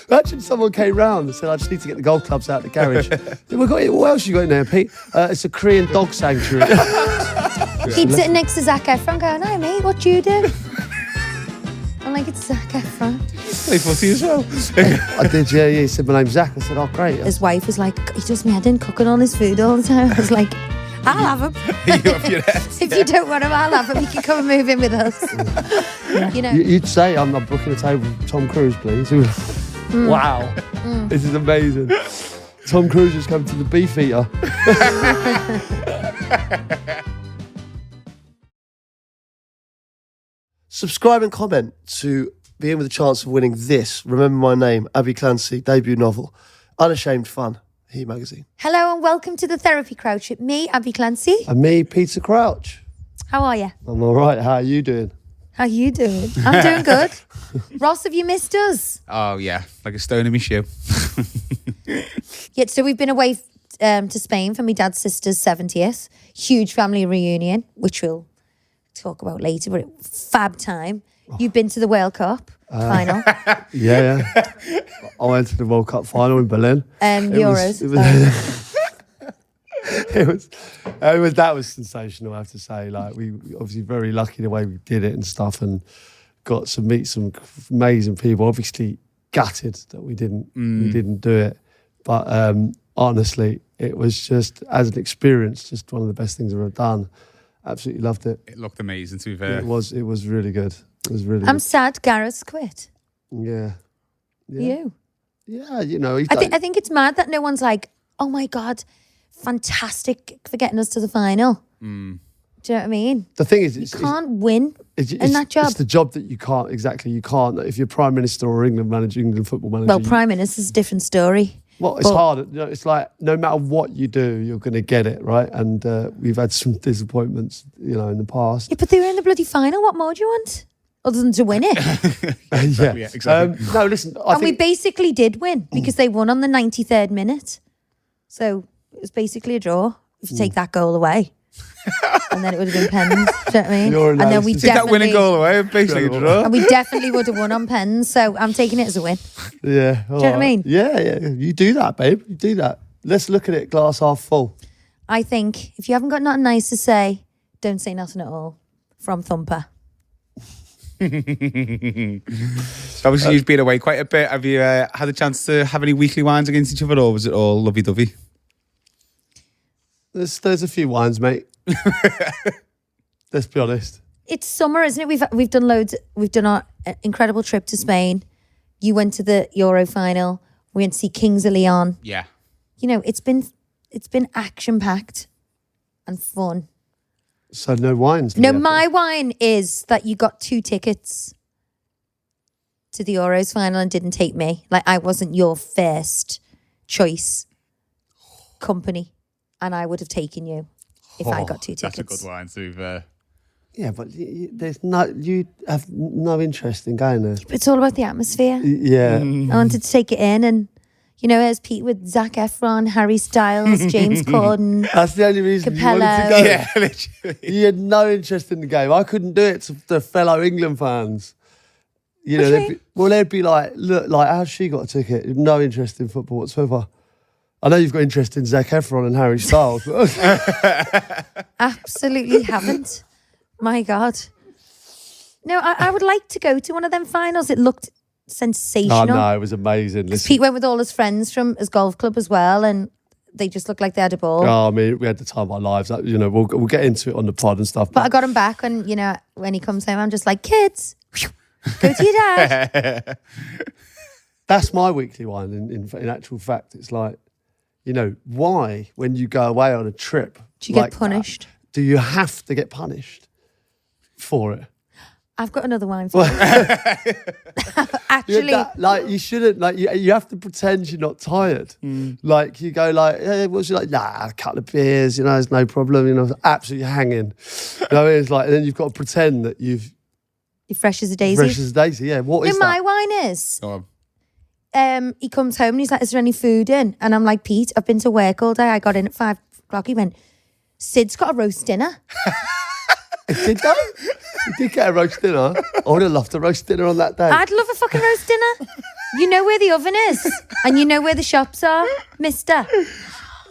Imagine someone came round and said, I just need to get the golf clubs out of the garage. What else you got in there, Pete? It's a Korean dog sanctuary. He'd sit next to Zac Efron going, "Hi mate, what do you do?" I'm like, "It's Zac Efron." Play footy as well. I did, yeah. He said, "My name's Zach." I said, "Oh, great." His wife was like, "He does me head in cooking all his food all the time." I was like, "I'll have him." If you don't want him, I'll have him. He can come and move in with us. You know. You'd say, I'm not booking a table for Tom Cruise, please. Wow. This is amazing. Tom Cruise has come to the beef eater. Subscribe and comment to be in with a chance of winning this Remember My Name, Abbey Clancy debut novel, Unashamed Fun, He Magazine. Hello and welcome to the Therapy Crouch with me, Abbey Clancy. And me, Peter Crouch. How are you? I'm all right. How are you doing? How you doing? I'm doing good. Ross, have you missed us? Oh, yeah. Like a stone in my shoe. Yeah, so we've been away to Spain for my dad's sister's 70th. Huge family reunion, which we'll talk about later, but fab time. You've been to the World Cup final. Yeah. I went to the World Cup final in Berlin. Euros. That was sensational, I have to say. Like, we obviously very lucky the way we did it and stuff, and got to meet some amazing people. Obviously gutted that we didn't do it, but honestly, it was just, as an experience, just one of the best things I've ever done. Absolutely loved it. It looked amazing, to be fair. It was really good. It was really I'm good. sad Gareth's quit. Yeah. You? Yeah, you know. I think it's mad that no one's like, "Oh my God, fantastic for getting us to the final." Do you know what I mean? The thing is, you can't win in that job. It's the job that you can't, if you're Prime Minister or England football manager. Well, Prime Minister's a different story. Well, it's hard. You know, it's like no matter what you do, you're going to get it, right? And we've had some disappointments, in the past. Yeah, but they were in the bloody final. What more do you want? Other than to win it. Yeah, exactly. No, listen. We basically did win because they won on the 93rd minute. So it was basically a draw if you take that goal away. And then it would have been pens. Do you know what I mean? And then we take that winning goal away, basically a draw. And we definitely would have won on pens. So I'm taking it as a win. Yeah. Do you know what I mean? Yeah. You do that, babe. You do that. Let's look at it glass half full. I think if you haven't got nothing nice to say, don't say nothing at all. From Thumper. Obviously, you've been away quite a bit. Have you had a chance to have any weekly wines against each other, or was it all lovey-dovey? There's a few wines, mate. Let's be honest. It's summer, isn't it? We've done loads. We've done our incredible trip to Spain. You went to the Euro final. We went to see Kings of Leon. Yeah. It's been action-packed and fun. So no wines? No, my wine is that you got 2 tickets to the Euros final and didn't take me. Like, I wasn't your first choice company, and I would have taken you if I got 2 tickets. That's a good wine, to be fair. Yeah, but you have no interest in going there. It's all about the atmosphere. Yeah. I wanted to take it in, and there's Pete with Zac Efron, Harry Styles, James Corden. That's the only reason Capello. you wanted to go. Yeah, literally. You had no interest in the game. I couldn't do it to the fellow England fans. They'd be like, look, like, how's she got a ticket? No interest in football whatsoever. I know you've got interest in Zac Efron and Harry Styles. Absolutely haven't. My God. No, I would like to go to one of them finals. It looked sensational. Oh, no, it was amazing. Pete went with all his friends from his golf club as well, and they just looked like they had a ball. Oh, I mean, we had the time of our lives. We'll get into it on the pod and stuff. But I got him back, and when he comes home, I'm just like, kids, go to your dad. That's my weekly wine. In actual fact, it's like, why when you go away on a trip, do you get punished? Do you have to get punished for it? I've got another wine for you. Actually, you shouldn't. Like, you have to pretend you're not tired. Like, you go like, hey, what's it like? Nah, a couple of beers. There's no problem. Absolutely hanging. It's like, and then you've got to pretend that you're fresh as a daisy. Fresh as a daisy. Yeah. What is that? My wine is. Go on. He comes home and he's like, "Is there any food in?" And I'm like, "Pete, I've been to work all day. I got in at 5 o'clock." He went, "Sid's got a roast dinner." Did they? You did get a roast dinner. I would have loved a roast dinner on that day. I'd love a fucking roast dinner. You know where the oven is and you know where the shops are, mister.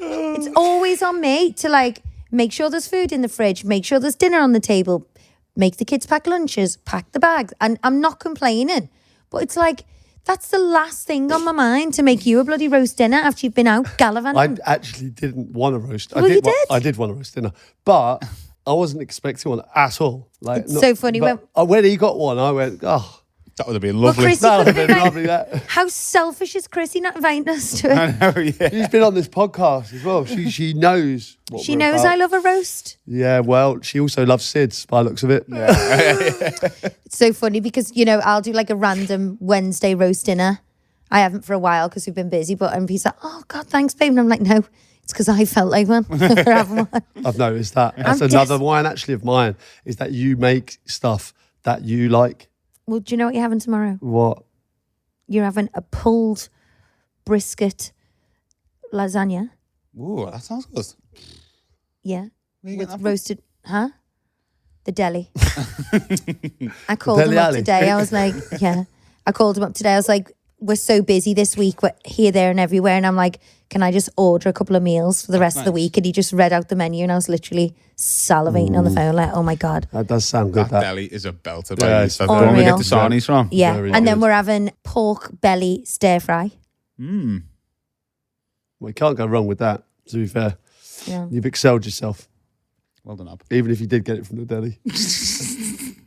It's always on me to like make sure there's food in the fridge, make sure there's dinner on the table, make the kids pack lunches, pack the bags. And I'm not complaining, but it's like, that's the last thing on my mind, to make you a bloody roast dinner after you've been out gallivanting. I actually didn't want a roast. Well, you did. I did want a roast dinner, but I wasn't expecting one at all. Like, It's so funny when he got one, I went, oh, That would have been lovely. Chrissy that would have could been have lovely. That How selfish is Chrissy not inviting us to it? I know, yeah. she's been on this podcast as well. She knows. What She we're knows about. I love a roast. Yeah, well, she also loves SIDS by the looks of it. It's so funny because, you know, I'll do like a random Wednesday roast dinner. I haven't for a while because we've been busy, but he's like, oh, God, thanks, babe. And I'm like, no, it's because I felt like one. We're having one. I've noticed that. That's I'm another one actually of mine, is that you make stuff that you like. Well, do you know what you're having tomorrow? What? You're having a pulled brisket lasagna. Ooh, that sounds good. Yeah. Where you With getting that from? roasted, huh? The deli. I called Deli him up alley. today. I was like, yeah. I called him up today. I was like, we're so busy this week. We're here, there and everywhere. And I'm like, can I just order a couple of meals for the rest of the nice. week? And he just read out the menu and I was literally salivating on the phone like, oh my God. That does sound good. That That. deli is a belter. Yeah, Yeah, it's that's the one we get unreal. the sarnies from. Yeah. Very and then good. we're having pork belly stir fry. Mm. Well, you can't go wrong with that, to be fair. Yeah. You've excelled yourself, Well done, Ab. even if you did get it from the deli.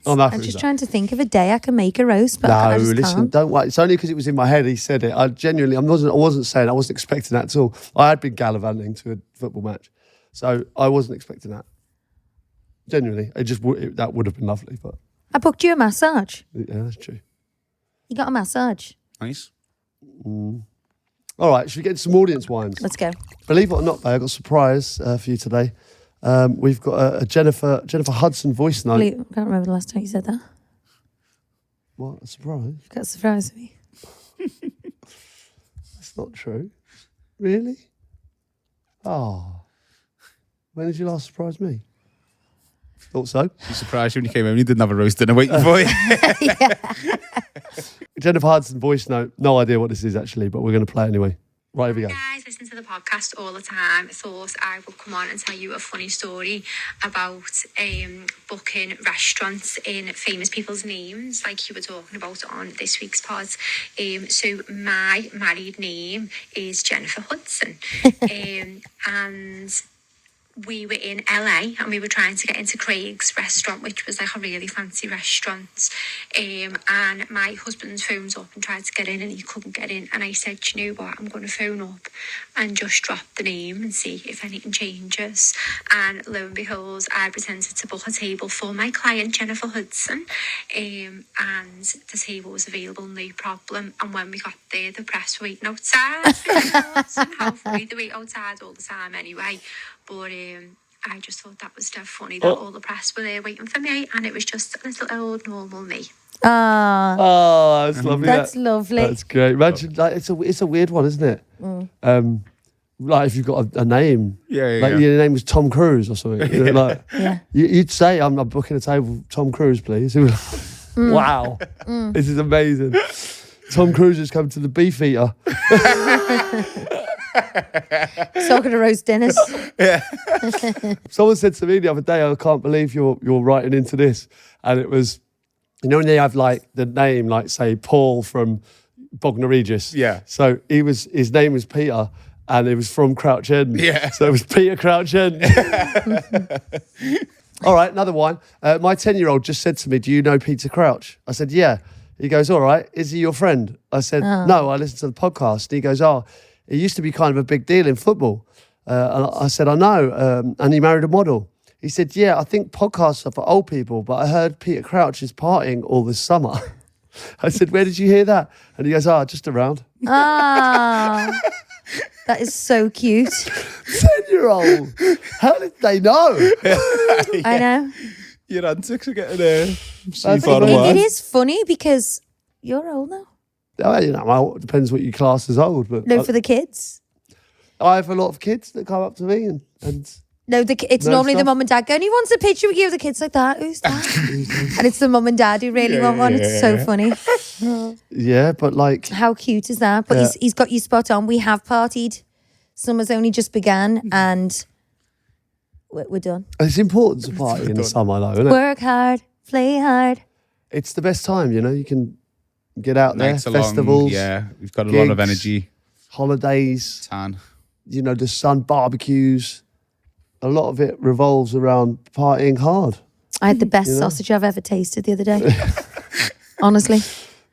I'm happy I'm with just that. trying to think of a day I can make a roast, but I No, just listen, can't. don't worry. It's only because it was in my head. He said it. I genuinely, I wasn't saying, I wasn't expecting that at all. I had been gallivanting to a football match, so I wasn't expecting that. Genuinely, that would have been lovely, but I booked you a massage. yeah, that's true. You got a massage. Nice. All right, should we get some audience wines? Let's go. Believe it or not, babe, I got a surprise for you today. We've got a Jennifer Hudson voice note. I can't remember the last time you said that. What, a surprise? You've got a surprise for me. That's not true. Really? Oh. When did you last surprise me? Thought so. You surprised you when you came home and you didn't have a roast dinner waiting for you. Jennifer Hudson voice note. No idea what this is actually, but we're going to play it anyway. Right, here we go. Guys, listen to the podcast all the time. Thought I would come on and tell you a funny story about booking restaurants in famous people's names, like you were talking about on this week's pod. So my married name is Jennifer Hudson, and we were in LA and we were trying to get into Craig's restaurant, which was like a really fancy restaurant. And my husband's phoned up and tried to get in and he couldn't get in. And I said, you know what, I'm going to phone up and just drop the name and see if anything changes. And lo and behold, I pretended to book a table for my client, Jennifer Hudson. And the table was available, no problem. And when we got there, the press were waiting outside. How funny, they wait outside all the time anyway. But I just thought that was dead funny that all the press were there waiting for me, and it was just a little old normal me. Ah, Oh, that's lovely. that's lovely. That's great. Imagine, like, it's a weird one, isn't it? Like if you've got a name, Yeah, like your name was Tom Cruise or something. You know, like, Yeah. you'd say, "I'm booking a table, Tom Cruise, please." Wow, this is amazing. Tom Cruise has come to the Beef Eater. Talking to roast dinners. Someone said to me the other day, "I can't believe you're writing into this," and it was, you know, when they have like the name, like say Paul from Bognor Regis. Yeah. So his name was Peter, and it was from Crouch End. Yeah. So it was Peter Crouch End. All right, another one. My 10-year-old just said to me, "Do you know Peter Crouch?" I said, "Yeah." He goes, "All right. Is he your friend?" I said, "No, I listened to the podcast." And he goes, "Oh, it used to be kind of a big deal in football." And I said, "I know." And he married a model. He said, "Yeah, I think podcasts are for old people, but I heard Peter Crouch is partying all this summer." I said, "Where did you hear that?" And he goes, "Just around." Ah, that is so cute. 10-year-old. How did they know? I know. Your antics are getting there. That's But funny. it is funny because you're old now. You know, well, it depends what you class as old, but No, for the kids. I have a lot of kids that come up to me and No, it's No normally the stuff? mum and dad going, he wants a picture with you. The kid's like, that, who's that? And it's the mum and dad who really want one. It's so funny. Yeah, but like, How cute is that? But Yeah. he's got you spot on. We have partied. Summer's only just began and we're done. it's important to party in the summer, though, isn't it? Work hard, play hard. It's the best time, you know. You can get out there, Nights are long, festivals, yeah, we've got a lot of gigs. energy. holidays. Tan. You know, the sun, barbecues. A lot of it revolves around partying hard. I had the best You know? sausage I've ever tasted the other day. Honestly.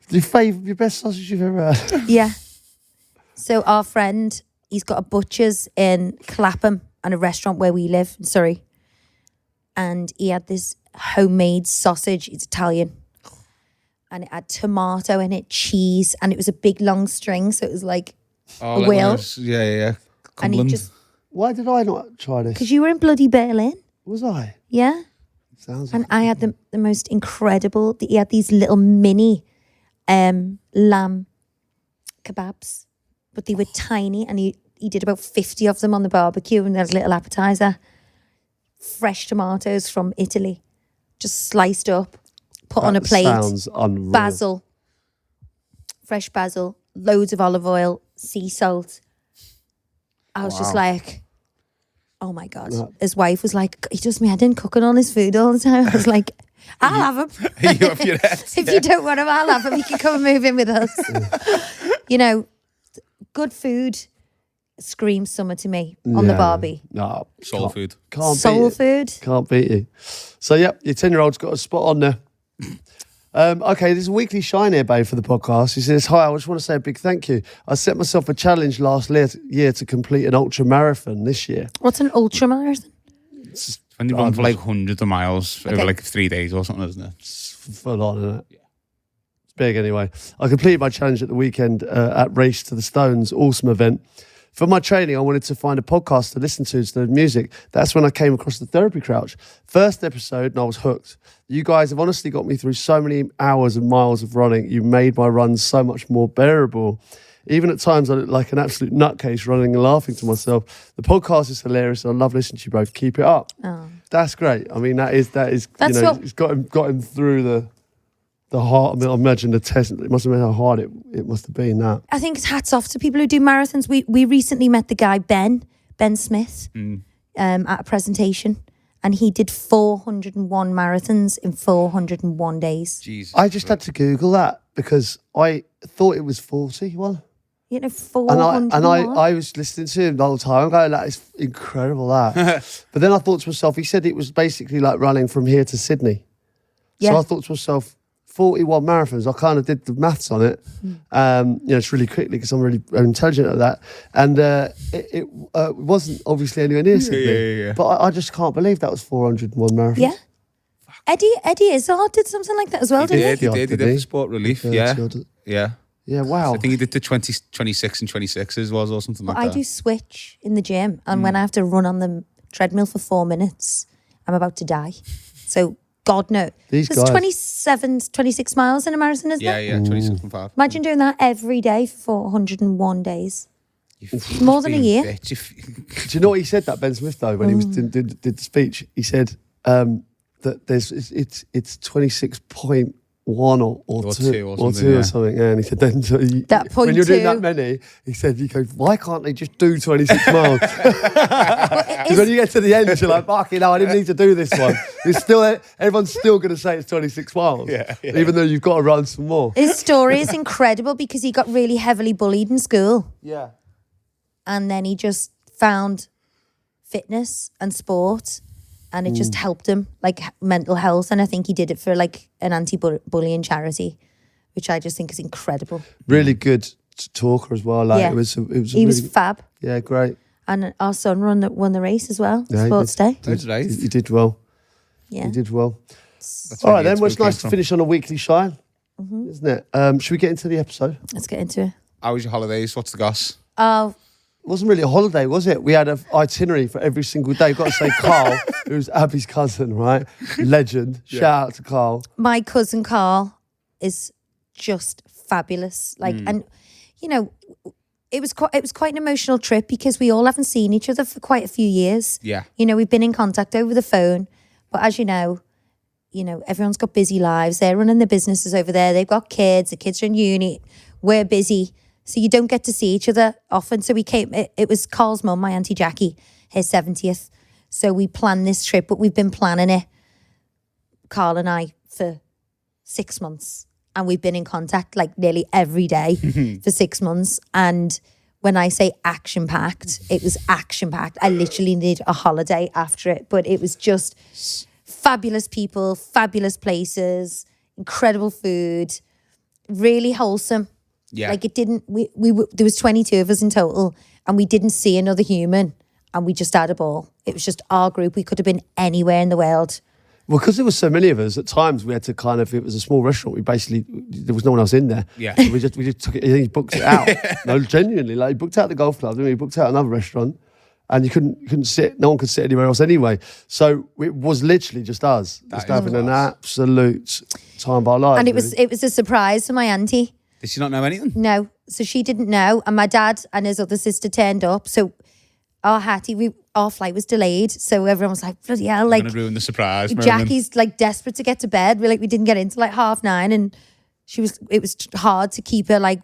Your best sausage you've ever had? Yeah. So our friend, he's got a butcher's in Clapham and a restaurant where we live in Surrey. And he had this homemade sausage. It's Italian. And it had tomato in it, cheese, and it was a big long string. So it was like Oh, a whale. Yeah. And he Cumberland. just, Why did I not try this? because you were in bloody Berlin. Was I? Yeah. Sounds And I had the most incredible, he had these little mini lamb kebabs, but they were tiny, and he did about 50 of them on the barbecue, and there's a little appetizer. Fresh tomatoes from Italy, just sliced up, put on a plate. Sounds unreal. Basil, fresh basil, loads of olive oil, sea salt. I was just like, oh my God. His wife was like, he does me head in cooking all his food all the time. I was like, I'll have him. You up your head? If you don't want him, I'll have him. He can come and move in with us. You know, good food screams summer to me on the Barbie. No, Soul food. can't Soul beat it. food. Can't beat you. So, yep, your 10-year-old's got a spot on there. Okay, there's a weekly shine here, babe, for the podcast. He says, hi, I just want to say a big thank you. I set myself a challenge last year to complete an ultra marathon this year. What's an ultra marathon? When you run for like hundreds of miles over Okay. like 3 days or something, isn't it? It's full on, isn't it? Yeah. It's big anyway. I completed my challenge at the weekend at Race to the Stones, awesome event. For my training, I wanted to find a podcast to listen to instead of music. That's when I came across the Therapy Crouch. First episode, and I was hooked. You guys have honestly got me through so many hours and miles of running. You made my runs so much more bearable. Even at times, I look like an absolute nutcase running and laughing to myself. The podcast is hilarious, and I love listening to you both. Keep it up. Oh. That's great. I mean, that is. That's you know, what- it's got him through the hard. I mean, I imagine the test. It must have been how hard it must have been. That. I think it's hats off to people who do marathons. We recently met the guy, Ben Smith, at a presentation, and he did 401 marathons in 401 days. Jesus. I just had to Google that because I thought it was 41. You know, And 401. I was listening to him the whole time. I'm going, that is incredible, that. But then I thought to myself, he said it was basically like running from here to Sydney. Yeah. So I thought to myself, 41 marathons. I kind of did the maths on it. You know, it's really quickly because I'm really intelligent at that. And it wasn't obviously anywhere near Sydney. yeah. But I just can't believe that was 401 marathons. Yeah. Eddie Izzard did something like that as well, didn't he? He did for sport relief. Yeah. Yeah, wow. I think he did the 20, 26 and 26s was or something But like I that. do switch in the gym, and when I have to run on the treadmill for 4 minutes, I'm about to die. So God knows. These There's guys- 27, 26 miles in a marathon, isn't Yeah, there? 26 and 5. Imagine doing that every day for 401 days. More than a year. Do you know what he said, that Ben Smith, though, when he was did the speech? He said that it's 26.1 or two or something. Yeah, and he said then That when you're doing 0.2. that many, he said, you go, why can't they just do 26 miles? Because when you get to the end, you're like, fucking hell, I didn't need to do this one. It's still everyone's still going to say it's 26 miles, even though you've got to run some more. His story is incredible because he got really heavily bullied in school, Yeah. and then he just found fitness and sport, and it just helped him, like mental health. And I think he did it for like an anti-bullying charity, which I just think is incredible. Really good talker as well. Like Yeah. it was He was really, fab. yeah, great. And our son won the race as well, Yeah, he sports day. That's right. You did well. Yeah. You did well. That's All where right, the then. Well, it's inspo came nice to from. finish on a weekly shine, isn't it? Should we get into the episode? Let's get into it. How was your holidays? What's the goss? Oh, It wasn't really a holiday, was it? We had an itinerary for every single day. I've got to say, Carl, who's Abbey's cousin, right? Legend. Shout out to Carl. my cousin Carl is just fabulous. Like, and you know, it was quite an emotional trip because we all haven't seen each other for quite a few years. Yeah. You know, we've been in contact over the phone, but as you know, everyone's got busy lives. They're running their businesses over there. They've got kids. The kids are in uni. We're busy. So you don't get to see each other often. So we came, it was Carl's mum, my Auntie Jackie, her 70th. So we planned this trip, but we've been planning it, Carl and I, for 6 months. And we've been in contact like nearly every day for 6 months. And when I say action-packed, it was action-packed. I literally needed a holiday after it. But it was just fabulous people, fabulous places, incredible food, really wholesome. Yeah. Like it didn't, there was 22 of us in total and we didn't see another human and we just had a ball. It was just our group. We could have been anywhere in the world. Well, because there was so many of us, at times we had to kind of, it was a small restaurant, there was no one else in there. Yeah. So we just took it, he booked it out. No, genuinely, like he booked out the golf club, then he booked out another restaurant and you couldn't sit, no one could sit anywhere else anyway. So it was literally just us, just having an absolute time of our lives. And it was a surprise for my auntie. Did she not know anything? No. So she didn't know. And my dad and his other sister turned up. So our flight was delayed. So everyone was like, bloody hell. Like, I'm going to ruin the surprise. Jackie's like desperate to get to bed. We didn't get into like 9:30 and it was hard to keep her like,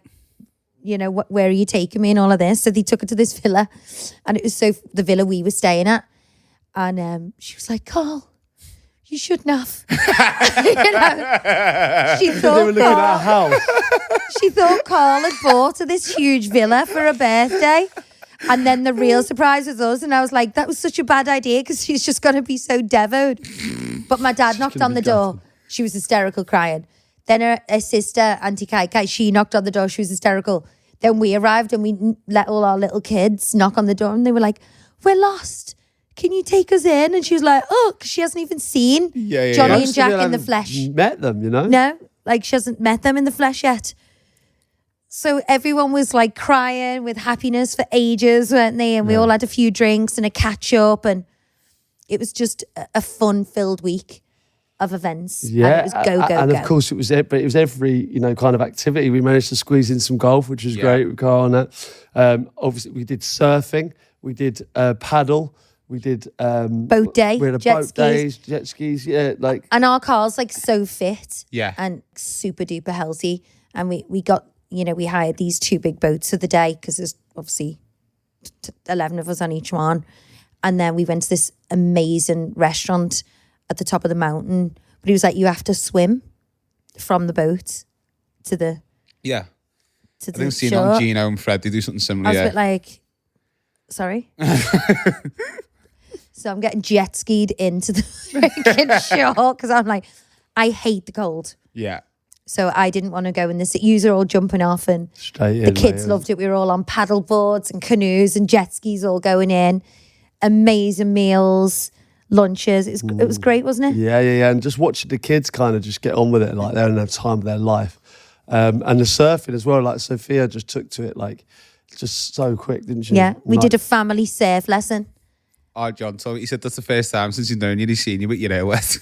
where are you taking me and all of this. So they took her to this villa and it was the villa we were staying at. And she was like, Carl, you shouldn't have. She thought they were looking at a house. She thought Carl had bought her this huge villa for her birthday. And then the real surprise was us. And I was like, that was such a bad idea because she's just going to be so devoed. But my dad knocked on the door. She was hysterical crying. Then her sister, Auntie Kai, she knocked on the door. She was hysterical. Then we arrived and we let all our little kids knock on the door. And they were like, we're lost. Can you take us in? And she was like, oh, because she hasn't even seen Johnny and Jack in the flesh. Met them, No, like she hasn't met them in the flesh yet. So everyone was like crying with happiness for ages, weren't they? And we all had a few drinks and a catch up, and it was just a fun-filled week of events. Yeah, and it was go. And of course, it was every kind of activity. We managed to squeeze in some golf, which was great with Carl and that. Obviously, we did surfing, we did paddle. We did boat day, we had jet skis, and our car's like so fit, and super duper healthy. And we got, we hired these 2 big boats for the day because there's obviously 11 of us on each one. And then we went to this amazing restaurant at the top of the mountain. But he was like, you have to swim from the boat to the I think I've seen shore. on Gino and Fred, they do something similar. I was a bit like, sorry. So I'm getting jet skied into the freaking shore because I'm like, I hate the cold. Yeah. So I didn't want to go in this. You were all jumping off and straight the kids loved it. We were all on paddle boards and canoes and jet skis all going in. Amazing meals, lunches. It was great, wasn't it? Yeah. And just watching the kids kind of just get on with it, like they're in the time of their life. And the surfing as well, like Sophia just took to it like just so quick, didn't she? Yeah, we did a family surf lesson. Oh, John, so he said that's the first time since he's known you, he's seen you with your hair wet.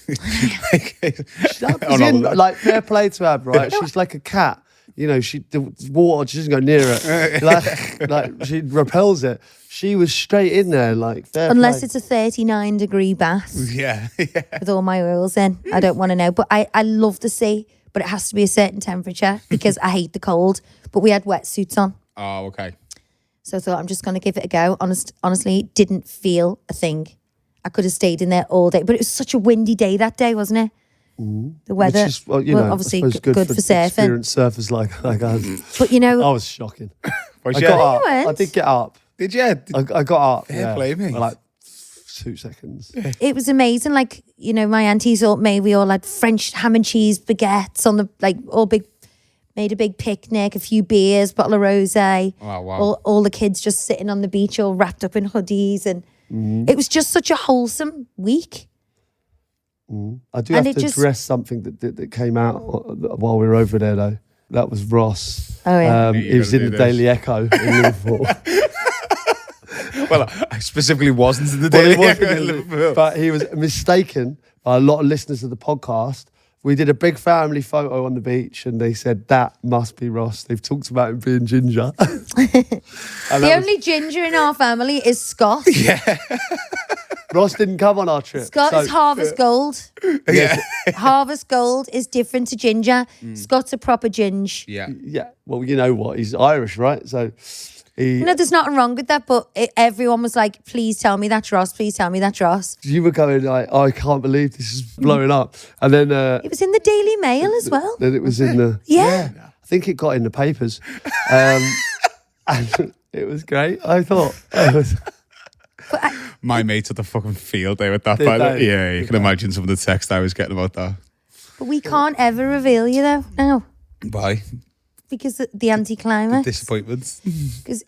Like, fair play to Ab, right? She's like a cat. The water, she doesn't go near it. Like she repels it. She was straight in there, like fair Unless play. it's a 39-degree bath. Yeah. With all my oils in. I don't want to know. But I love the sea, but it has to be a certain temperature because I hate the cold. But we had wetsuits on. Oh, okay. So I thought, I'm just going to give it a go. Honestly, didn't feel a thing. I could have stayed in there all day. But it was such a windy day that day, wasn't it? The weather, Which is, obviously good for surfing. Experienced surfers like us. But I was shocking. I got up. I did get up. Did you? I got up. Fair play me. For like 2 seconds. It was amazing. Like, my aunties we all had French ham and cheese baguettes on the, made a big picnic, a few beers, bottle of rosé. Oh, wow. All the kids just sitting on the beach all wrapped up in hoodies. And it was just such a wholesome week. I do have to address something that came out while we were over there, though. That was Ross. Oh, yeah. He was in the Daily Echo in Liverpool. Well, I specifically wasn't in the Daily Echo in Liverpool. But he was mistaken by a lot of listeners of the podcast We did a big family photo on the beach, and they said that must be Ross. They've talked about him being ginger. The only ginger in our family is Scott. Ross didn't come on our trip. Scott is Harvest Gold. Yeah. Harvest Gold is different to ginger. Scott's a proper ginge. Yeah. Yeah. Well, you know what? He's Irish, right? So he. You know, there's nothing wrong with that, but everyone was like, please tell me that's Ross. Please tell me that's Ross. You were going like, I can't believe this is blowing up, and then It was in the Daily Mail as well. then it was in the. Yeah. I think it got in the papers, and it was great. I thought. My mates at the fucking field day with that. Did By the they? yeah, you can imagine some of the text I was getting about that. But we can't ever reveal you though. No. Bye. Because the anticlimax. Disappointments. Because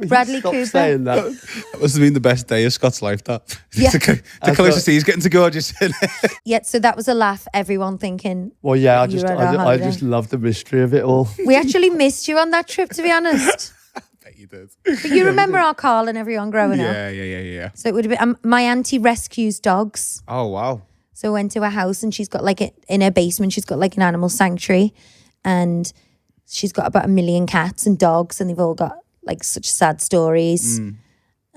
Bradley Stop Cooper. saying that. That must have been the best day of Scott's life. That Yeah. the closest he's getting to gorgeous. Yeah, so that was a laugh. Everyone thinking. Well, yeah, I You just, were at our I holiday. just love the mystery of it all. We actually missed you on that trip, to be honest. Bet you did. But you remember our Carl and everyone growing up. Yeah. So it would have been my auntie rescues dogs. Oh wow. So I went to her house and she's got like in her basement, she's got like an animal sanctuary, and she's got about 1 million cats and dogs, and they've all got like such sad stories.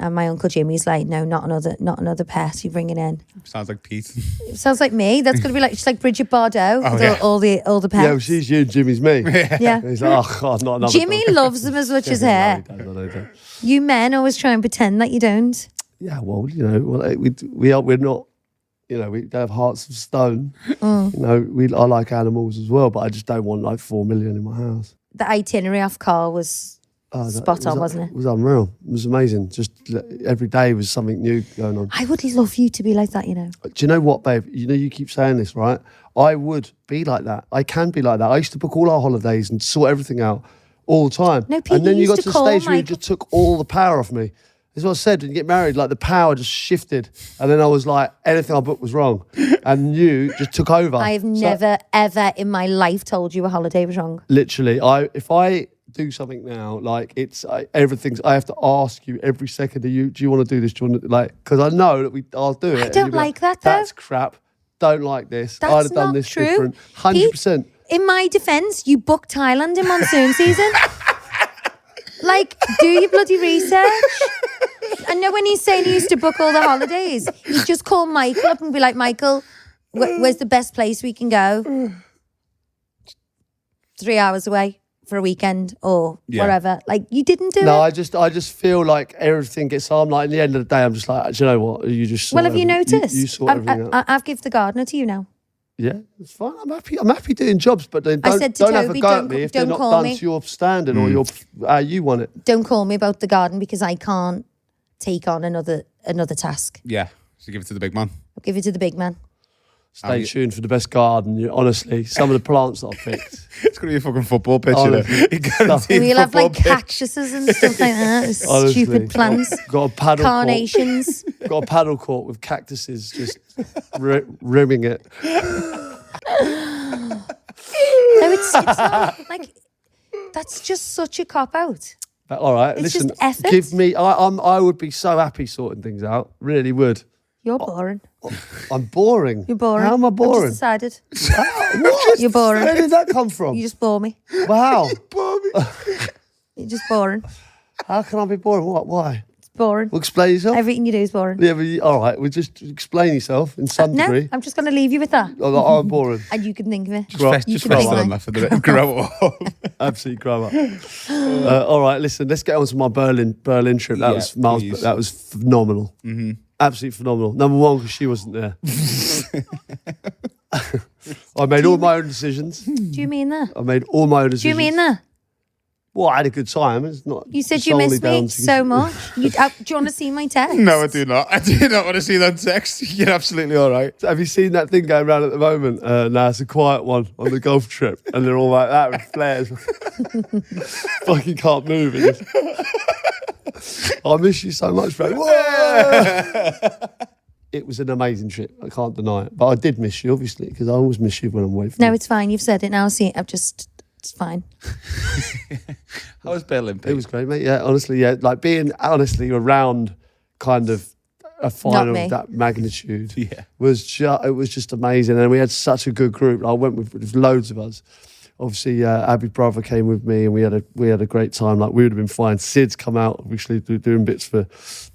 And my Uncle Jimmy's like, no, not another pet you're bringing in. Sounds like Pete. It sounds like me. That's gonna be like, she's like Bridget Bardot with yeah. all the Yeah, pets. well, she's you, Jimmy's me. Yeah. He's like, oh God, not another Jimmy dog. loves them as much as No, her. he don't, no, he don't. You men always try and pretend that you don't. Yeah, well, you know, we're not, you know, we don't have hearts of stone. You know, I like animals as well, but I just don't want like 4 million in my house. The itinerary off Carl was spot on, wasn't it? It was unreal. It was amazing. Just every day was something new going on. I would love you to be like that, you know. Do you know what, babe? You know, you keep saying this, right? I would be like that. I can be like that. I used to book all our holidays and sort everything out all the time. No, Pete, and then you you got used to to the stage call where you Michael. just took all the power off me. That's what I said. When you get married, like the power just shifted. And then I was like, anything I booked was wrong. And you just took over. I have So, never, ever in my life told you a holiday was wrong. literally, if I do something now, like everything's, I have to ask you every second, do you want to do this? Do you want to, like, because I know that I'll do it. And don't you'll be like that, though. That's crap. Don't like this. That's I'd have done not this true. different. 100%. In my defence, you booked Thailand in monsoon season. Like, do your bloody research. I know when he's saying he used to book all the holidays, he'd just call Michael up and be like, Michael, where's the best place we can go? 3 hours away for a weekend or whatever. Like, you didn't do No, it. I just feel like everything gets. I'm like, at the end of the day, I'm just like, do you know what? You just. Well, sort have you everything- noticed? You sort everything out. I've given the gardener to you now. Yeah, it's fine. I'm happy. I'm happy doing jobs, but then I don't, said to don't have a Toby, go at don't- me if they're don't not call done me. to your standard or your how you want it. Don't call me about the garden because I can't take on another task. Yeah. So give it to the big man. I'll give it to the big man. Stay tuned for the best garden. Honestly, some of the plants that I've picked. It's gonna be a fucking football pitch. Honestly. You guaranteed We'll have like football pitch. cactuses and stuff like that. Honestly. Stupid plants. Got a paddle Carnations. court. Got a paddle court with cactuses just rimming it. No, it's not like that's just such a cop out. But, all right, It's listen. just effort. Give me. I would be so happy sorting things out. Really would. You're boring. I'm boring. You're boring. How am I I've boring? just decided. What? You're boring. Where did that come from? You just bore me. Wow. You're just boring. How can I be boring? What? Why? It's boring. Well, explain yourself. Everything you do is boring. Yeah, but all right. Well, just explain yourself in some No, degree. I'm just going to leave you with that. I'm boring. And you can think of it. Grow up. You Just can rest think on of that it. for the bit. Grow up. Absolutely grow up. All right, listen. Let's get on to my Berlin trip. That Yeah, was Miles. please. That was phenomenal. Mm-hmm. Absolutely phenomenal. Number one, because she wasn't there. I made all my own decisions. Do you mean that? I made all my own decisions. Do you mean that? Well, I had a good time. It's not. You said you solely missed down me to- so much. Do you want to see my text? No, I do not. I do not want to see that text. You're absolutely all right. Have you seen that thing going around at the moment? No, it's a quiet one on the golf trip, and they're all like that with flares. Fucking can't move. It just- I miss you so much, bro. It was an amazing trip. I can't deny it. But I did miss you, obviously, because I always miss you when I'm away from No, you. it's fine. You've said it now. See, it's fine. How was Berlin? It was great, mate. Yeah, honestly, yeah. Like being honestly around kind of a final me. of that magnitude Yeah. it was just amazing. And we had such a good group. I went with loads of us. Obviously, Abbey's brother came with me, and we had a great time. Like, we would have been fine. Sid's come out, obviously, doing bits for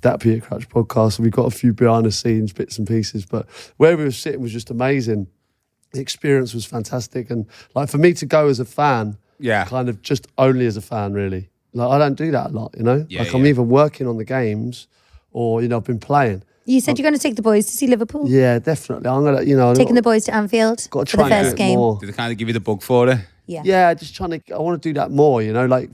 that petercrouch podcast. And we got a few behind the scenes bits and pieces. But where we were sitting was just amazing. The experience was fantastic. And like, for me to go as a fan, Yeah. kind of just only as a fan, really. Like, I don't do that a lot, you know? Yeah, like, I'm yeah. either working on the games or, you know, I've been playing. You said you're going to take the boys to see Liverpool. Yeah, definitely. I'm going to, you know... Taking the boys to Anfield got to for try the and do first it game. more. Did they kind of give you the bug for it? Yeah. Yeah, just trying to... I want to do that more, you know? Like,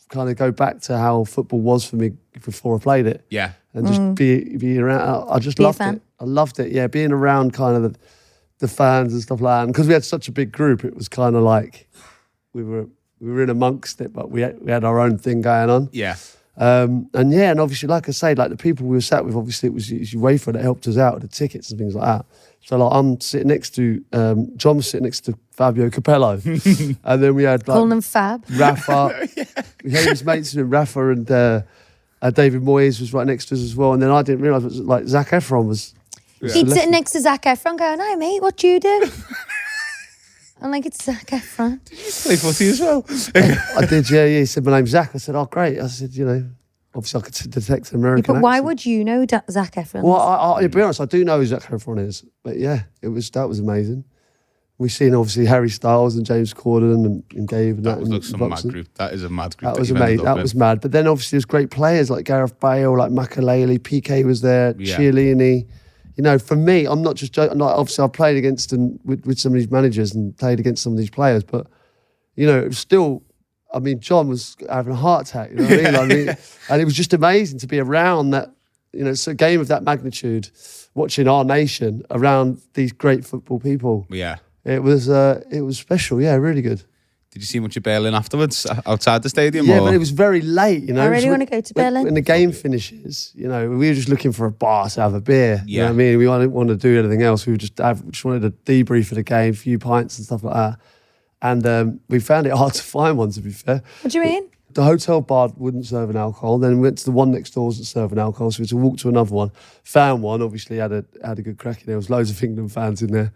kind of go back to how football was for me before I played it. Yeah. And just be around... I just Be a loved fan. it. I loved it, yeah. Being around kind of the fans and stuff like that. And because we had such a big group, it was kind of like... We were in amongst it, but we had our own thing going on. Yeah. And obviously, like I say, like the people we were sat with, obviously it was UEFA that helped us out with the tickets and things like that. So like I'm sitting next to John was sitting next to Fabio Capello, and then we had like Calling them Fab. Rafa. He was mates with Rafa, and David Moyes was right next to us as well. And then I didn't realise it was like Zac Efron was. He'd sitting next to Zac Efron going, "Hi mate, what do you do?" I'm like, "It's Zac Efron." Play footy as well. I did, yeah. He said, "My name's Zach." I said, "Oh, great." I said, "You know, obviously I could detect an American But why accent. would you know Zac Efron? Well, I'll be honest, I do know who Zac Efron is. But yeah, that was amazing. We've seen obviously Harry Styles and James Corden and Gabe and That that. looks and some mad Buxton. group. That is a mad group. That was you've ended amazing. up That with. was mad. But then obviously there's great players like Gareth Bale, like Makaleli, PK was there, Yeah. Chiellini. You know, for me, I'm not just joking. Like, obviously, I've played against and with some of these managers and played against some of these players, but you know, it was still. I mean, John was having a heart attack. You know what I mean? And it was just amazing to be around that. You know, it's a game of that magnitude, watching our nation around these great football people. Yeah. It was special. Yeah, really good. Did you see much of Berlin afterwards, outside the stadium? Yeah, or? but it was very late, you know. I really So want to go to Berlin. When the game finishes, you know, we were just looking for a bar to have a beer. You know Yeah. what I mean? We didn't want to do anything else. We just wanted to debrief of the game, a few pints and stuff like that. And we found it hard to find one, to be fair. What do you mean? The hotel bar wouldn't serve an alcohol. Then we went to the one next door that served an alcohol. So we had to walk to another one. Found one, obviously had a good crack in there. There was loads of England fans in there.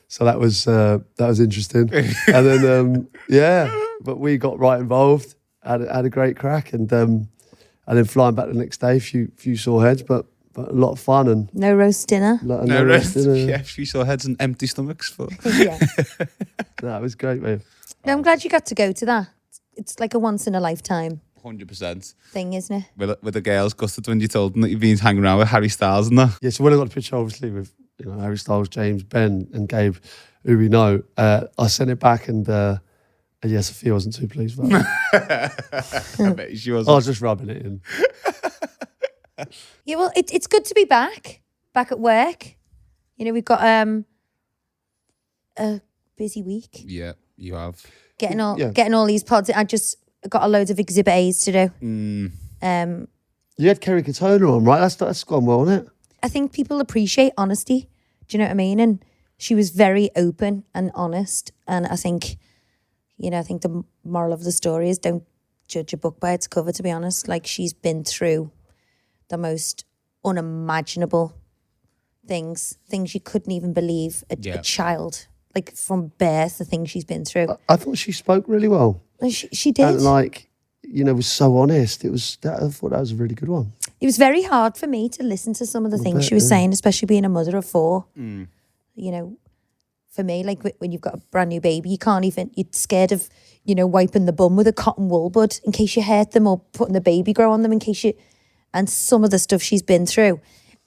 So that was interesting. And then, but we got right involved, had a great crack. And then flying back the next day, few sore heads, but a lot of fun and No roast dinner. No rest. Yeah, she saw heads and empty stomachs. But Yeah. That was great, man. No, I'm glad you got to go to that. It's like a once in a lifetime 100%. thing, isn't it? With the girls, gusted when you told them that you've been hanging around with Harry Styles and that. Yeah, so when I got the picture, obviously, with Harry Styles, James, Ben and Gabe, who we know, I sent it back and Sophia wasn't too pleased about it. I bet she was. I was just rubbing it in. Yeah, well, it's good to be back at work. You know, we've got a busy week Yeah, you have. getting all these pods. I just got a load of exhibit A's to do. You had Kerry Katona on, right? That's gone well, isn't it? I think people appreciate honesty. Do you know what I mean? And she was very open and honest. And I think, I think the moral of the story is don't judge a book by its cover, to be honest. Like, she's been through the most unimaginable things you couldn't even believe. A child, like from birth, the things she's been through. I thought she spoke really well. She did. And was so honest. I thought that was a really good one. It was very hard for me to listen to some of the things she was saying, especially being a mother of 4. For me, like when you've got a brand new baby, you're scared of, wiping the bum with a cotton wool bud in case you hurt them, or putting the baby grow on them and some of the stuff she's been through,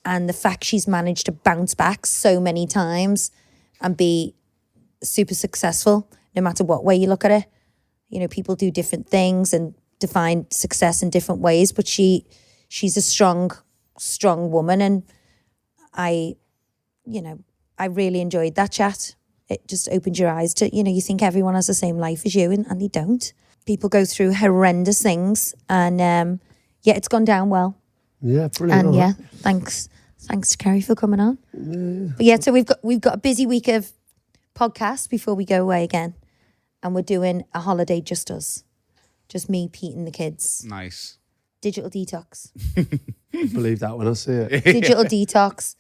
and the fact she's managed to bounce back so many times and be super successful, no matter what way you look at it. People do different things and define success in different ways, but she's a strong woman, and I really enjoyed that chat. It just opened your eyes to, you think everyone has the same life as you, and they don't. People go through horrendous things, and it's gone down well. Yeah, brilliant. And thanks to Kerry for coming on. Yeah. But so we've got a busy week of podcasts before we go away again, and we're doing a holiday just us, just me, Pete, and the kids. Nice. Digital detox. I believe that when I see it. Digital detox,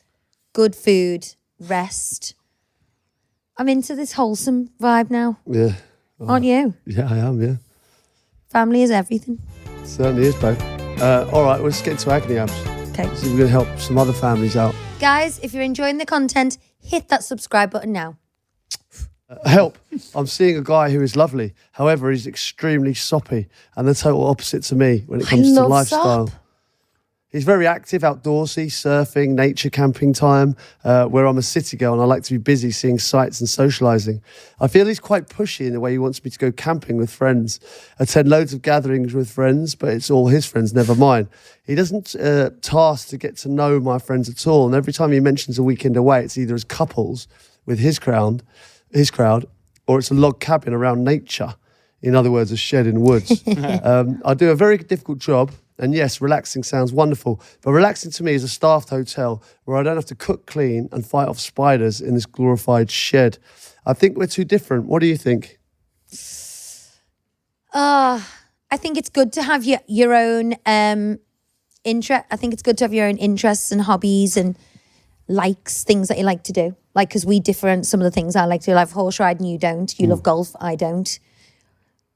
good food, rest. I'm into this wholesome vibe now. Yeah. Aren't you? Yeah, I am, yeah. Family is everything. Certainly is, babe. All right, let's get to Agony Abs. Okay. See if we can help some other families out. Guys, if you're enjoying the content, hit that subscribe button now. Help. I'm seeing a guy who is lovely. However, he's extremely soppy and the total opposite to me when it comes to love lifestyle. sop. He's very active, outdoorsy, surfing, nature camping time, where I'm a city girl and I like to be busy seeing sights and socialising. I feel he's quite pushy in the way he wants me to go camping with friends, attend loads of gatherings with friends, but it's all his friends, never mine. He doesn't task to get to know my friends at all, and every time he mentions a weekend away, it's either as couples with his crowd, or it's a log cabin around nature. In other words, a shed in woods. I do a very difficult job. And yes, relaxing sounds wonderful, but relaxing to me is a staffed hotel where I don't have to cook, clean and fight off spiders in this glorified shed. I think we're too different. What do you think? I think it's good to have your own interest. I think it's good to have your own interests and hobbies and likes, things that you like to do. Like, because we differ in some of the things I like to do. I love horse riding, you don't. You love golf, I don't.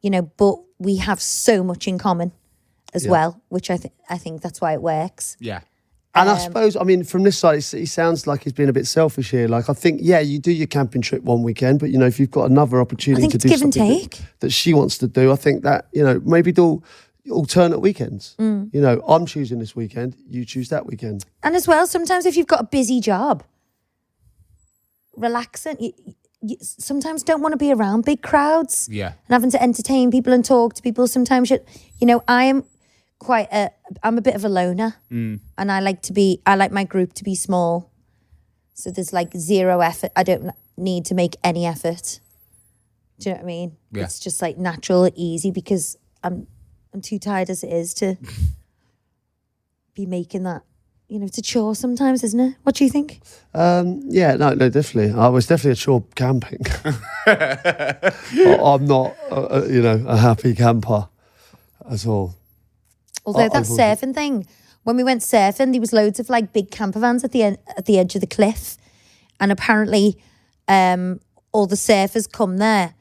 You know, but we have so much in common as well, which I think that's why it works. Yeah. And I suppose, I mean, from this side, he sounds like he's being a bit selfish here. Like, I think, yeah, you do your camping trip one weekend, but, you know, if you've got another opportunity to do give and something take. that she wants to do, I think that, you know, maybe do alternate weekends. You know, I'm choosing this weekend, you choose that weekend. And as well, sometimes if you've got a busy job, relaxing, you sometimes don't want to be around big crowds. Yeah. And having to entertain people and talk to people. Sometimes, you know, I'm a bit of a loner. And I like my group to be small. So there's like zero effort. I don't need to make any effort. Do you know what I mean? Yeah. It's just like natural, easy, because I'm too tired as it is to be making that. You know, it's a chore sometimes, isn't it? What do you think? Yeah, no, definitely. I was definitely a chore camping. I'm not, you know, a happy camper at all. Although that surfing thing, when we went surfing, there was loads of like big camper vans at the edge of the cliff, and apparently, all the surfers come there,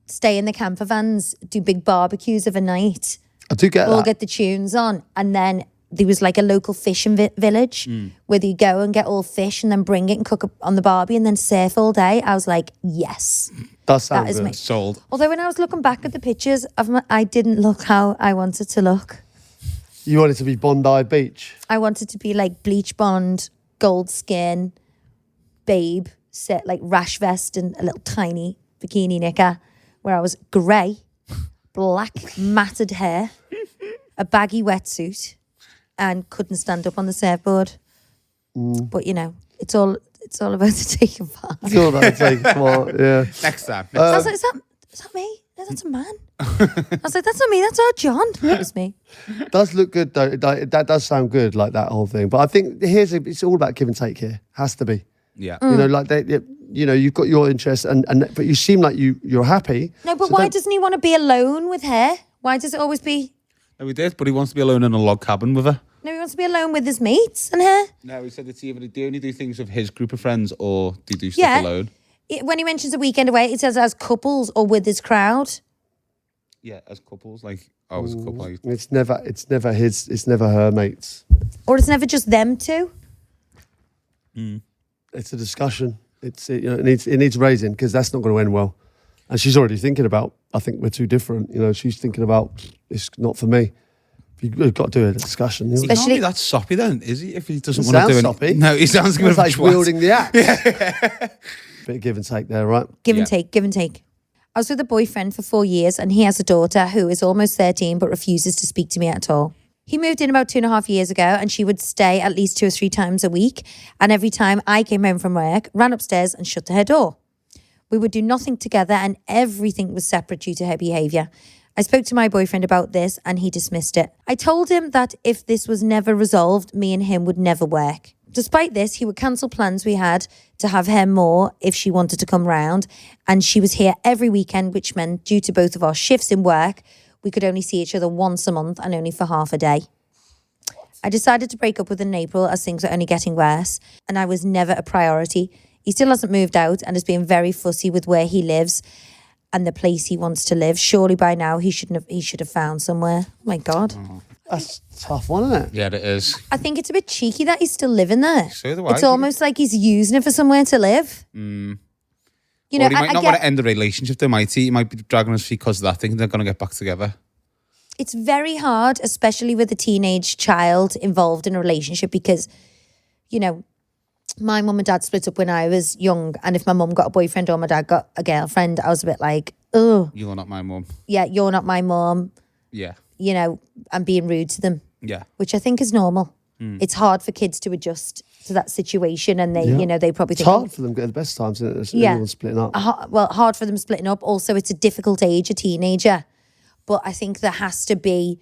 stay in the camper vans, do big barbecues of a night. I do get all that. get the tunes on, and then there was like a local fishing village where you go and get all fish and then bring it and cook up on the barbie and then surf all day. I was like, yes, That sounds that is good. me. Sold. Although when I was looking back at the pictures, I didn't look how I wanted to look. You want it to be Bondi Beach? I wanted to be like bleach blonde, gold skin, babe, set like rash vest and a little tiny bikini knicker, where I was grey, black matted hair, a baggy wetsuit, and couldn't stand up on the surfboard. But you know, it's all about the taking part. It's all that take. Well, yeah. Next time. I was like, is that me? No, that's a man. I was like, that's not me, that's our John. It was me. Does look good though. That does sound good, like that whole thing. But I think it's all about give and take here. Has to be. Yeah. You know, like you know, you've got your interests, and but you seem like you're happy. No, but So why don't- doesn't he want to be alone with her? Why does it always be? No, he did, but he wants to be alone in a log cabin with her. No, he wants to be alone with his mates and her. No, he said it's either they only do things with his group of friends or they do stuff alone. When he mentions a weekend away, it says as couples or with his crowd. Yeah, as couples, like I was a couple. Like, It's never his. It's never her mates. Or it's never just them two. It's a discussion. You know, it needs raising, because that's not going to end well. And she's already thinking about, I think we're too different. You know, she's thinking about, it's not for me. You've got to do a discussion. You know? he can't Especially- be that soppy then, is he? If he doesn't He want to do sounds it. soppy. No, he sounds It's like like wielding the axe. Bit of give and take there, right? Give Yeah. and take, give and take. I was with a boyfriend for 4 years and he has a daughter who is almost 13 but refuses to speak to me at all. He moved in about 2.5 years ago and she would stay at least 2 or 3 times a week. And every time I came home from work, ran upstairs and shut her door. We would do nothing together and everything was separate due to her behaviour. I spoke to my boyfriend about this and he dismissed it. I told him that if this was never resolved, me and him would never work. Despite this, he would cancel plans we had to have her more if she wanted to come round. And she was here every weekend, which meant due to both of our shifts in work, we could only see each other once a month and only for half a day. I decided to break up with him in April as things were only getting worse, and I was never a priority. He still hasn't moved out and has been very fussy with where he lives and the place he wants to live. Surely by now he should have found somewhere. Oh my God. That's a tough one, isn't it? Yeah, it is. I think it's a bit cheeky that he's still living there. So do I. It's almost like he's using it for somewhere to live. You know, Or he might I not get, want to end the relationship, though, might he? He might be dragging his feet because of that, thinking they're going to get back together. it's very hard, especially with a teenage child involved in a relationship, because, you know, my mum and dad split up when I was young, and if my mum got a boyfriend or my dad got a girlfriend, I was a bit like, oh, You're not my mum. yeah, you're not my mum, Yeah. you know, and being rude to them, Yeah. which I think is normal. It's hard for kids to adjust to that situation, and they, Yeah. you know, they probably It's think, hard for them to get the best times, isn't it? Yeah. Everyone's splitting up. well, hard for them splitting up. Also, it's a difficult age, a teenager. But I think there has to be,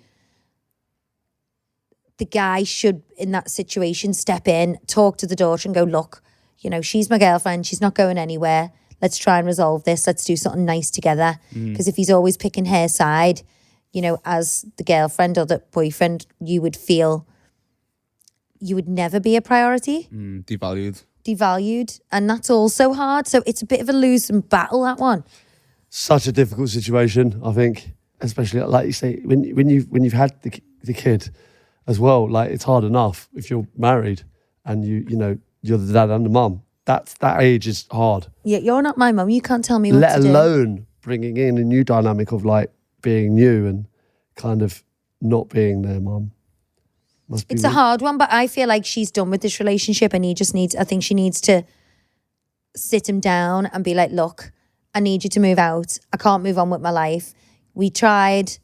the guy should, in that situation, step in, talk to the daughter and go, look, you know, she's my girlfriend. She's not going anywhere. Let's try and resolve this. Let's do something nice together. Because if he's always picking her side, you know, as the girlfriend or the boyfriend, you would feel you would never be a priority. Devalued. And that's also hard. So it's a bit of a losing battle, that one. Such a difficult situation, I think, especially like you say, when you've had the kid as well. Like, it's hard enough if you're married and you know you're the dad and the mum. That age is hard. Yeah, you're not my mum. You can't tell me what Let to do. alone bringing in a new dynamic of like being new and kind of not being their mum. It's a hard one, but I feel like she's done with this relationship, and he just needs, I think she needs to sit him down and be like, look, I need you to move out. I can't move on with my life. We tried,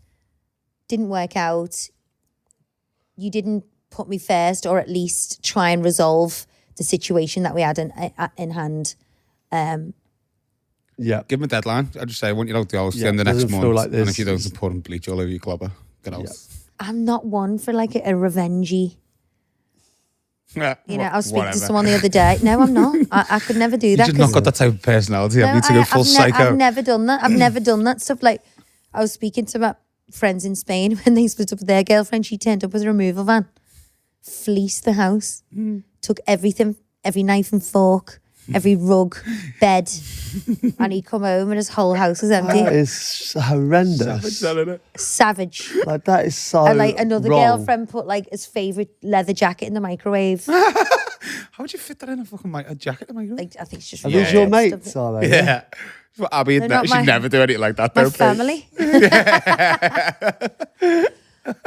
didn't work out. You didn't put me first, or at least try and resolve the situation that we had in hand. Yeah. Give him a deadline. I just say, I want you out the house Yeah, the next doesn't month. feel like And this. if you don't, pour and bleach all over your clobber. Get out. Yeah. I'm not one for like a revengey. Yeah. You know, I was speaking Whatever. to someone the other day. No, I'm not. I could never do You that. just 'cause- not got that type of personality, have you, to go full psycho? I've never done that. I've never done that stuff. Like, I was speaking to my friends in Spain when they split up with their girlfriend. She turned up with a removal van, fleeced the house, took everything, every knife and fork, every rug, bed, and he'd come home and his whole house was empty. That is horrendous. Savage. Like, that is so And like another wrong. girlfriend put like his favourite leather jacket in the microwave. How would you fit that in a fucking a jacket? Like, I think it's just Are these your mates, are they? Yeah. Well, Abbey, They're not she'd my- never do anything like that, my though. family.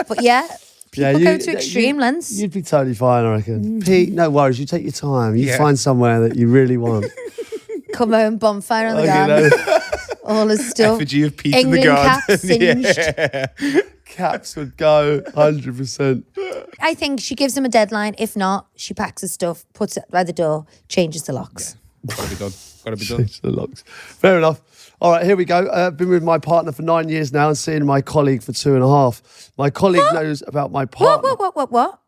But yeah, people go to extreme lengths. You'd be totally fine, I reckon. Pete, no worries. You take your time. You Yeah. find somewhere that you really want. Come home, bonfire on the You garden, know, all his stuff. Effigy of Pete in the England garden. cap singed. caps would go 100%. I think she gives him a deadline. If not, she packs his stuff, puts it by the door, changes the locks. Gotta be done. Gotta be done. Change the locks. Fair enough. All right, here we go. I've been with my partner for 9 years now and seeing my colleague for 2.5. My colleague knows about my partner. What?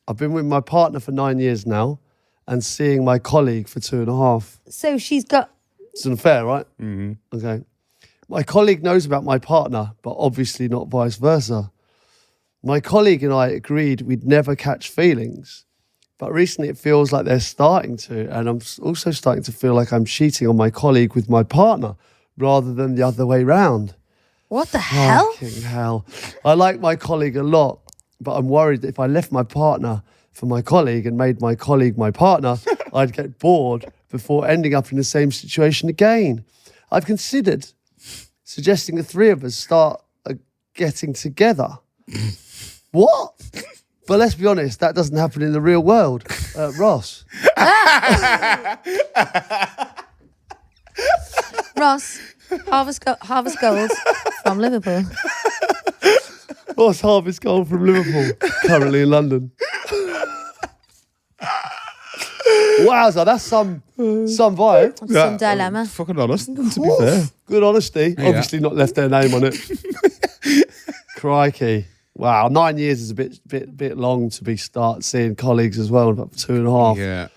I've been with my partner for 9 years now and seeing my colleague for 2.5. So she's got. It's unfair, right? Mm-hmm. Okay. My colleague knows about my partner, but obviously not vice versa. My colleague and I agreed we'd never catch feelings, but recently it feels like they're starting to, and I'm also starting to feel like I'm cheating on my colleague with my partner rather than the other way round. What the hell? Fucking hell. I like my colleague a lot, but I'm worried that if I left my partner for my colleague and made my colleague my partner, I'd get bored before ending up in the same situation again. I've considered suggesting the three of us start getting together. What? But let's be honest, that doesn't happen in the real world. Ross. Ross, Harvest Gold from Liverpool. Ross Harvest Gold from Liverpool, currently in London. Wowza, that's some vibe. Some dilemma. Fucking honest, to be fair. Good honesty. Obviously not left their name on it. Crikey. Wow, 9 years is a bit long to be seeing colleagues as well, about 2.5. Yeah.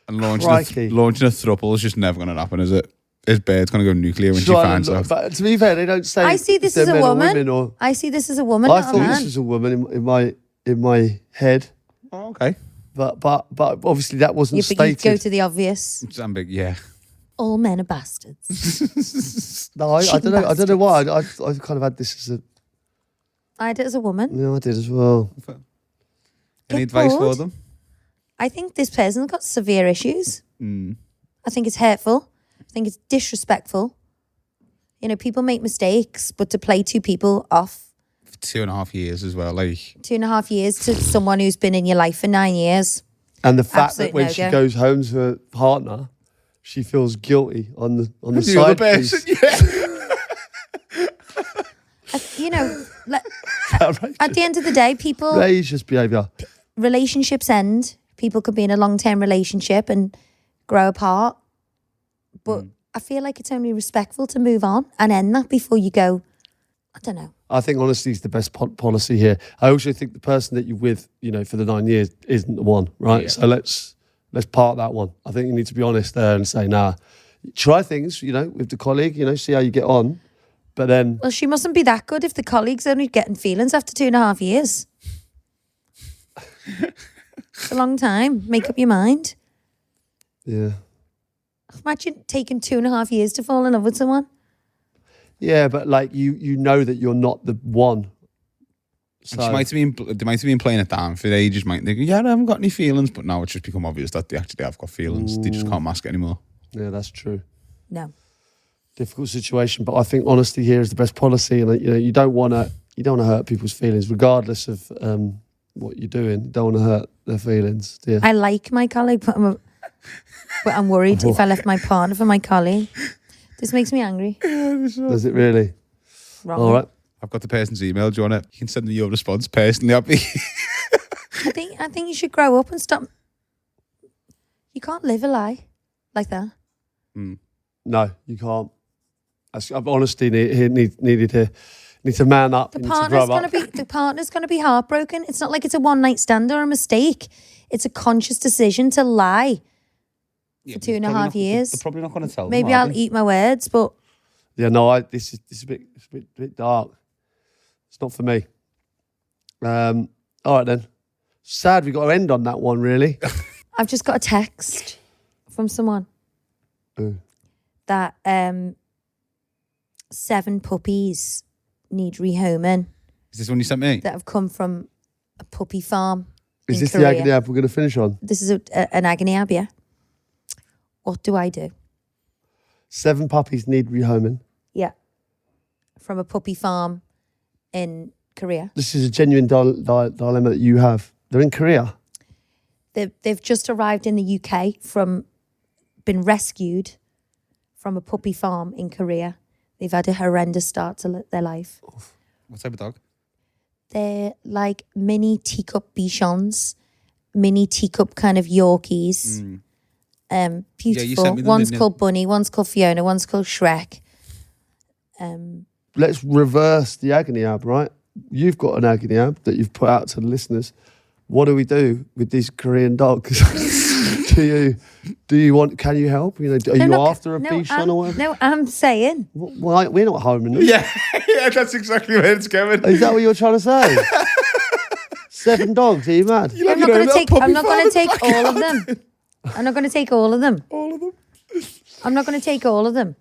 And launching Crikey. launching a throuple is just never going to happen, is it? His bird's going to go nuclear when she finds out. But to be fair, they don't say I see this if as they're a men or woman. women or, I see this as a woman, I not a thought man. this was a woman in my head, Oh, okay. but obviously that wasn't Yeah, but you stated. go to the obvious. I'm big, yeah. All men are bastards. No, I don't know. I don't know why. I kind of had this as a. I had it as a woman. Yeah, I did as well. Any Get advice bored. for them? I think this person's got severe issues. Mm. I think it's hurtful. I think it's disrespectful. You know, people make mistakes, but to play two people off For 2.5 years as well. Like, 2.5 years to someone who's been in your life for 9 years. And the fact Absolute that when she no-go. goes home to her partner, she feels guilty on the the side other piece. person, yeah. You know, Outrageous. at the end of the day, people, Outrageous behaviour. relationships end. People could be in a long-term relationship and grow apart. But I feel like it's only respectful to move on and end that before you go, I don't know. I think honesty is the best policy here. I also think the person that you're with, you know, for the 9 years isn't the one, right? Yeah. So let's park that one. I think you need to be honest there and say, nah, try things, you know, with the colleague, you know, see how you get on. But then, Well, she mustn't be that good if the colleague's only getting feelings after 2.5 years. It's a long time. Make up your mind. yeah. Imagine taking 2.5 years to fall in love with someone. Yeah, but like you know that you're not the one. So, They might have been playing it down for ages. Might think, yeah, I haven't got any feelings, but now it's just become obvious that they actually have got feelings. They just can't mask it anymore. yeah, that's true. No. Difficult situation, but I think honesty here is the best policy, and you know you don't want to hurt people's feelings, regardless of what you're doing. You don't want to hurt their feelings, do you? I like my colleague, but I'm worried if I left my partner for my colleague. This makes me angry. Does it really? Wrong. All right. I've got the person's email. Do you want it? You can send them your response personally, Abbey. I think you should grow up and stop. You can't live a lie like that. No, you can't. Honesty needed here. Need to man up. The You need to grow partner's up. the partner's gonna be heartbroken. It's not like it's a one night stand or a mistake. It's a conscious decision to lie for 2.5 years. They're probably not going to tell them. Maybe are I'll they? eat my words, but Yeah, no, this is a bit dark. It's not for me. All right then. Sad we got to end on that one, really. I've just got a text from someone Ooh. that 7 puppies need rehoming Is this one you sent me? that have come from a puppy farm Is in this Korea. the agony ab we're going to finish on? This is an agony ab, yeah. What do I do? 7 puppies need rehoming. Yeah. From a puppy farm in Korea. This is a genuine dilemma that you have. They're in Korea. They've just arrived in the UK been rescued from a puppy farm in Korea. They've had a horrendous start to their life. What type of dog? They're like mini teacup bichons, mini teacup kind of Yorkies. Beautiful. sent me them, One's didn't you? called Bunny, one's called Fiona, one's called Shrek. Let's reverse the agony ab, right? You've got an agony ab that you've put out to the listeners. What do we do with these Korean dogs? do you want? Can you help? You know, are you after a bichon or whatever? No, I'm saying Well, we're not homing them. Yeah, yeah, that's exactly where it's going. Is that what you're trying to say? 7 dogs? Are you mad? I'm not going to take. I'm not going to take all of them. I'm not going to take all of them. All of them. I'm not going to take all of them.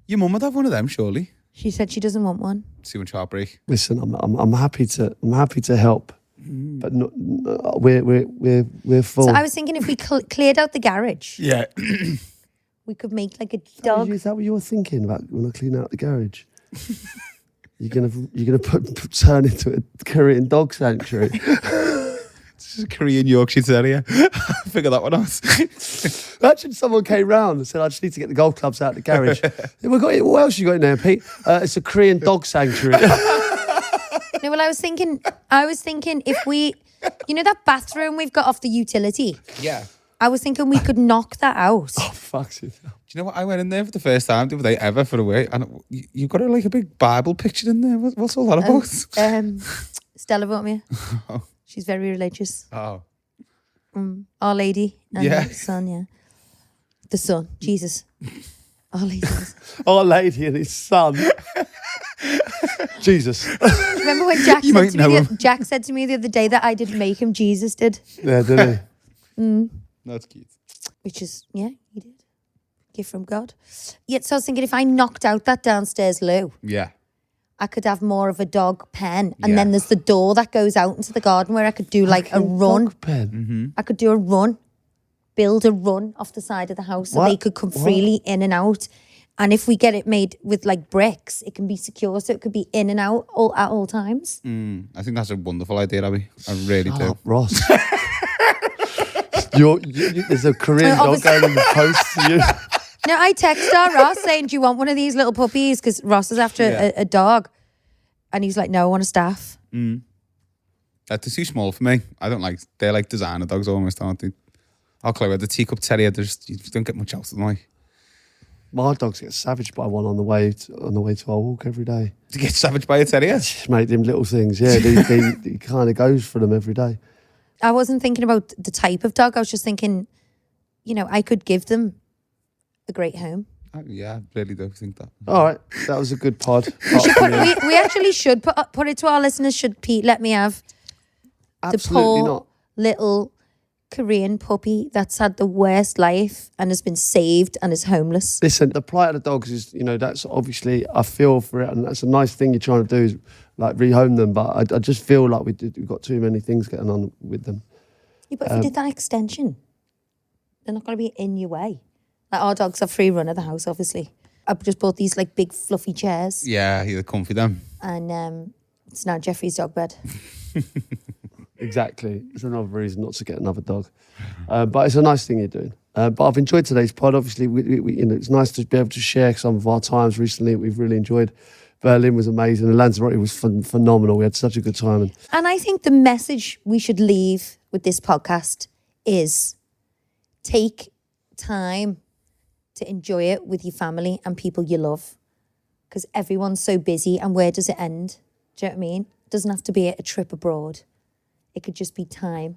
Your mum would have one of them, surely. She said she doesn't want one. See much heartbreak. Listen, I'm happy to help, but not, we're full. So I was thinking if we cleared out the garage, Yeah. we could make like a dog. Is that what you were thinking about when I clean out the garage? You're gonna turn into a Korean dog sanctuary. This is a Korean Yorkshire Terrier. Figure that one out. Imagine someone came round and said, "I just need to get the golf clubs out of the garage." What else you got in there, Pete? It's a Korean dog sanctuary. No, well, I was thinking if we, you know, that bathroom we've got off the utility. Yeah. I was thinking we could knock that out. Oh, fuck it. Do you know what? I went in there for the first time the other day ever for a week, and you've got like a big Bible picture in there. What's all that about? Stella brought me. She's very religious. Oh. Our Lady and Yeah. the Son, yeah. The Son, Jesus. Our Lady. Our Lady and his son. Jesus. Remember when Jack You said, might to know me him. Jack said to me the other day that I didn't make him, Jesus did. Yeah, did he? That's cute. Which is, yeah, he did. Gift from God. Yeah, so I was thinking if I knocked out that downstairs loo, Yeah. I could have more of a dog pen. And Yeah. then there's the door that goes out into the garden where I could do like a run. Dog pen. I could do a run, build a run off the side of the house so they could come freely in and out. And if we get it made with like bricks, it can be secure so it could be in and out at all times. I think that's a wonderful idea, Abby. I really do. Oh, Ross. There's a Korean dog Obviously- going in the post to you. No, I texted our Ross saying, do you want one of these little puppies? Because Ross is after a dog. And he's like, no, I want a staff. They're too small for me. I don't like. They're like designer dogs almost, aren't they? I'll call it the teacup terrier. You just don't get much out of them. Like. My dogs get savaged by one on the way to our walk every day. To get savaged by a terrier? Just make them little things. Yeah, he kind of goes for them every day. I wasn't thinking about the type of dog. I was just thinking, I could give them a great home. Yeah, I really do think that. All right, that was a good pod. We actually should put it to our listeners. Should Pete let me have Absolutely the poor not. little Korean puppy that's had the worst life and has been saved and is homeless? Listen, the plight of the dogs is, that's obviously, I feel for it, and that's a nice thing you're trying to do is like rehome them. But I just feel like we've got too many things going on with them. Yeah, but if you did that extension, they're not going to be in your way. Like our dogs have free run of the house, obviously. I just bought these like big fluffy chairs, Yeah, you're comfy then. and it's now Jeffrey's dog bed. Exactly. It's another reason not to get another dog. But it's a nice thing you're doing. But I've enjoyed today's pod. Obviously, we it's nice to be able to share some of our times recently. We've really enjoyed. Berlin was amazing. And Lanzarote was phenomenal. We had such a good time. And I think the message we should leave with this podcast is take time to enjoy it with your family and people you love. Because everyone's so busy, and where does it end? Do you know what I mean? It doesn't have to be a trip abroad. It could just be time.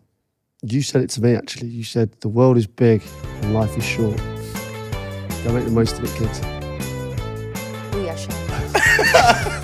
You said it to me, actually. You said the world is big and life is short. Go make the most of it, kids. We are shy.